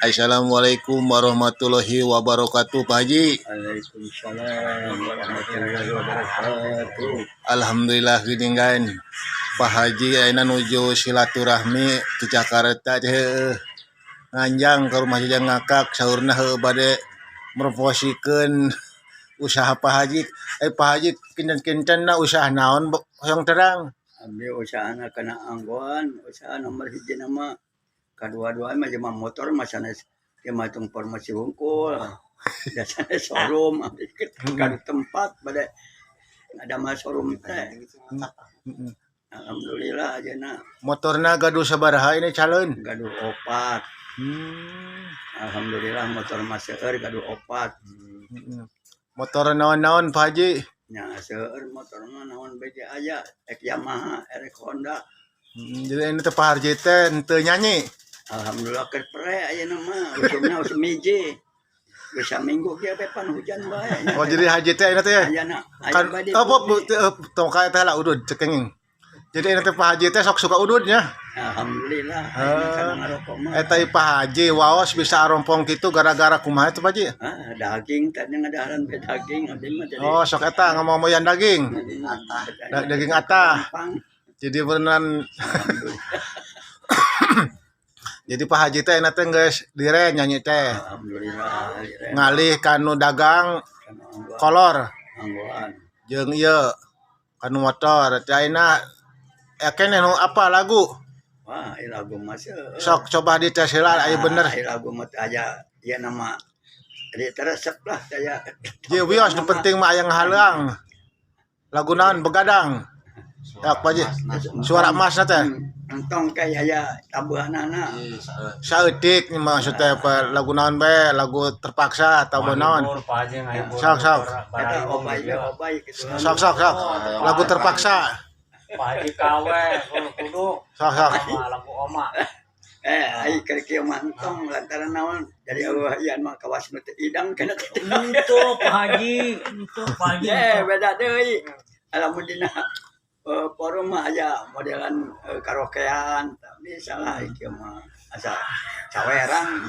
Assalamualaikum warahmatullahi wabarakatuh, Pak Haji. Waalaikumsalam warahmatullahi wabarakatuh. Alhamdulillah geuningan Pak Haji ayeuna nuju silaturahmi ke Jakarta teh nganjang ka rumah Jajang Ngakak saurna heuh bade merposikeun usaha Pak Haji. Pak Haji kinten-kintenna usaha naon hoyong terang? Abdi usahana kana anggoan, usaha nomor hiji nama kadua-dua mah jeung motor mah sanes ieu mah informasi hungkul. Biasana showroom abdi kadu tempat bade ada mah showroom teh. Alhamdulillah ajeuna. Motorna gaduh sabaraha ini calon? Gaduh 4. Alhamdulillah motor mah seueur gaduh 4. Motor naon-naon Pak Haji? Nya seueur motor mah naon BJ aya, ek Yamaha, erek Honda. Jadi ini teh Pak Haji teh henteu nyanyi. Alhamdulillah keur pre ayeuna mah usumna usum hiji. Bisa minggu kieu pan hujan bae. Oh jadi Haji teh ayeuna teh Ayeuna kan apa tong kae teh lah udud cekenging. Jadi ini teh Pak Haji teh sok suka ududnya. Alhamdulillah ayeuna ngarokok mah. Eta Pak Haji waos bisa arompong kitu gara-gara kumaha teh Pak Haji? Daging tadi ngadaharan be daging abdi mah jadi. Oh sok eta ngomong-ngomoyan daging. Daging atah. Jadi beneran jadi Pak Haji teh enak teh geus dire nyanyi teh. Alhamdulillah. Ngalih kanu dagang kolor. Anggoan. Jeung ieu kanu motor. Teh ayeuna keneh nu apa lagu? Wah, ieu lagu mah Sok coba dites heula aya bener. Ieu lagu mah aya ieu nama di teresep lah saya. Ieu wios nu penting mah aya ngahalang. Lagu naon begadang. Ya Pak Haji. Suara emasna teh. Entong kayak aya tabuhanana. Saeutik maksudnya apa lagu naon bae, lagu terpaksa atau naon? Sok. Eta obay gitu. Sok. Lagu terpaksa. Pak Haji kawe kudu Sok. lagu oma. Ai keur kieu mantong lantaran naon jadi ian mah kawas nu teu idang kana teh. Itu Pak Haji, Beda deui. Alhamdulillah. Forum mah aya modelan karaokean, bisa lah ieu mah asa cawerang.